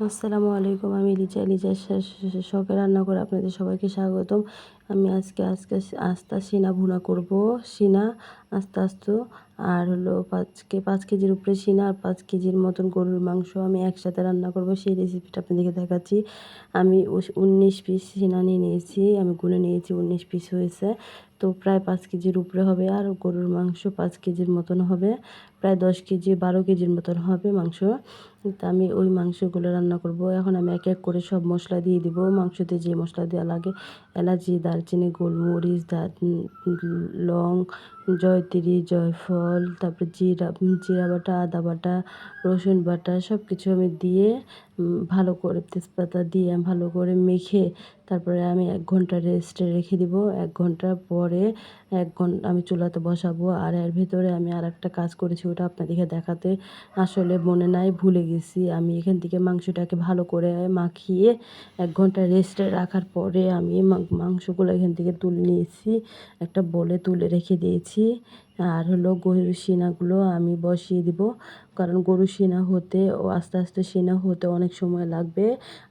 আসসালামু আলাইকুম। আমি লিজা শখে রান্না করে আপনাদের সবাইকে স্বাগতম। আমি আজকে আস্তা সিনা ভুনা করব। সিনা আস্ত আর হলো 5 কেজির উপরে সিনা আর 5 কেজির মতন গরুর মাংস আমি একসাথে রান্না করব। সেই রেসিপিটা আপনাদেরকে দেখাচ্ছি। আমি 19 পিস সিনা নিয়েছি। আমি গুনে নিয়েছি 19 পিস হয়েছে। তো প্রায় 5 কেজির উপরে হবে। আর গরুর মাংস 5 কেজির মতন হবে। প্রায় 10 কেজি 12 কেজির মতন হবে মাংস। তো আমি ওই মাংসগুলো রান্না করব। এখন আমি এক এক করে সব মশলা দিয়ে দিব। মাংসতে যে মশলা দেওয়া লাগে, এলাচি, দারচিনি, গোলমরিচ, লং, জয়ত্রী, জয়ফল, তারপরে জিরা বাটা, আদা বাটা, রসুন বাটা সব কিছু আমি দিয়ে ভালো করে তেজপাতা দিয়ে আমি ভালো করে মেখে তারপরে আমি 1 ঘন্টা রেস্টে রেখে দিব। 1 ঘন্টা পরে 1 ঘন্টা আমি চুলাতে বসাবো। আর এর ভিতরে আমি আরেকটা কাজ করেছি, ওটা আপনাদেরকে দেখাতে আসলে মনে নাই, ভুলে গেছি। আমি এখান থেকে মাংসটাকে ভালো করে মাখিয়ে 1 ঘন্টা রেস্টে রাখার পরে আমি মাংসগুলো এখান থেকে তুলে নিয়েছি। একটা বলে তুলে রেখে দিয়েছি। আর হলো গরুর সিনাগুলো আমি বসিয়ে দিব। কারণ গরুর সিনা হতে ও আস্তে সিনা হতে অনেক সময় লাগবে।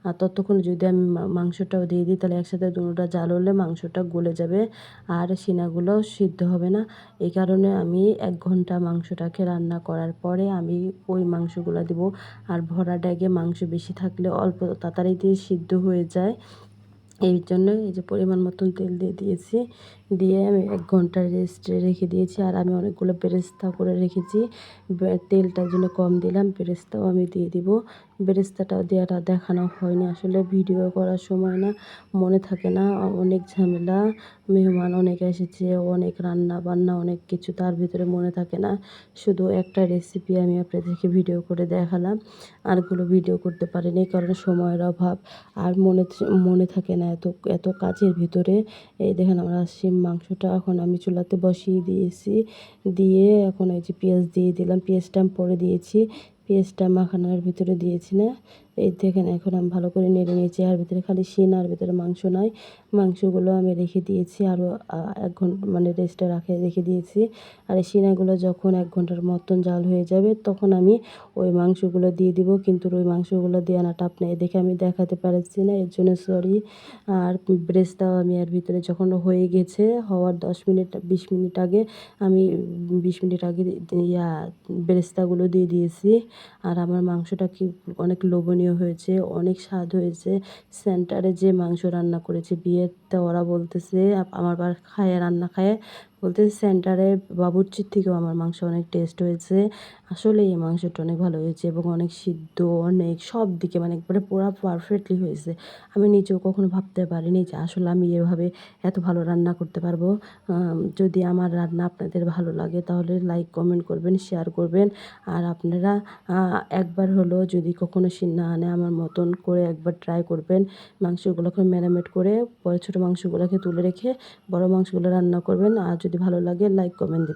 আর ততক্ষণে যদি আমি মাংসটাও দিয়ে দিই তাহলে একসাথে দুটোটা জাল হলে মাংসটা গলে যাবে আর সিনাগুলো সিদ্ধ হবে না। এই কারণে আমি 1 ঘন্টা মাংসটাকে রান্না করার পরে আমি ওই মাংসগুলো দিব। আর ভরা ড্যাগে মাংস বেশি থাকলে অল্প তাড়াতাড়ি সিদ্ধ হয়ে যায়। এই জন্য এই যে পরিমাণ মতন তেল দিয়ে দিয়েছি। দিয়ে আমি 1 ঘন্টা রেস্টে রেখে দিয়েছি। আর আমি অনেকগুলো বেরেস্তা করে রেখেছি। তেলটার জন্য কম দিলাম, বেরেস্তাও আমি দিয়ে দিব। বেরেস্তাটাও দেওয়াটা দেখানো হয়নি, আসলে ভিডিও করার সময় না মনে থাকে না। অনেক ঝামেলা, মেহমান অনেক এসেছে, অনেক রান্না বান্না অনেক কিছু, তার ভিতরে মনে থাকে না। শুধু একটা রেসিপি আমি আপনাদেরকে ভিডিও করে দেখালাম। আরগুলো ভিডিও করতে পারিনি কারণ সময়ের অভাব। আর মনে থাকে না এত কাজের ভিতরে। এই দেখেন আমার শিম মাংসটা এখন আমি চুলাতে বসিয়ে দিয়েছি। দিয়ে এখন এই যে পেঁয়াজ দিয়ে দিলাম। পেঁয়াজটা আমি পরে দিয়েছি। পেঁয়াজটা মাখানোর ভিতরে দিয়েছি না। এই দেখেন এখন আমি ভালো করে নেড়ে নিয়েছি। আর ভিতরে খালি শিন আর ভিতরে মাংস নয়। মাংসগুলো আমি রেখে দিয়েছি আরও 1 ঘন্টা মানে রেস্টে রেখে দিয়েছি। আর এই সিনাগুলো যখন 1 ঘন্টার মতন জাল হয়ে যাবে তখন আমি ওই মাংসগুলো দিয়ে দিব। কিন্তু ওই মাংসগুলো দেওয়াটা আপনাকে দেখে আমি দেখাতে পারছি না, এর জন্য সরি। আর ব্রেস্তাও আমি এর ভিতরে যখন হয়ে গেছে, হওয়ার 10 মিনিট 20 মিনিট আগে আমি 20 মিনিট আগে ব্রেস্তাগুলো দিয়ে দিয়েছি। আর আমার মাংসটা কি অনেক লোভনীয় হয়েছে, অনেক স্বাদ হয়েছে। সেন্টারে যে মাংস রান্না করেছে বিয়েতে, ওরা বলতেছে আমার রান্না খায় বলতেছে সেন্টারে বাবুর্চির থেকেও আমার মাংস অনেক টেস্ট হয়েছে। আসলে এই মাংসটা অনেক ভালো হয়েছে এবং অনেক সিদ্ধ, অনেক সব দিকে মানে একবারে পুরা পারফেক্টলি হয়েছে। আমি নিজেও কখনো ভাবতে পারিনি যে আসলে আমি এভাবে এত ভালো রান্না করতে পারবো। যদি আমার রান্না আপনাদের ভালো লাগে তাহলে লাইক কমেন্ট করবেন, শেয়ার করবেন। আর আপনারা একবার হলো যদি কখনো না আনে আমার মতন করে একবার ট্রাই করবেন। মাংসগুলোকে ম্যারিনেট করে পরে ছোটো মাংসগুলোকে তুলে রেখে বড় মাংসগুলো রান্না করবেন। আর যদি ভালো লাগে লাইক কমেন্ট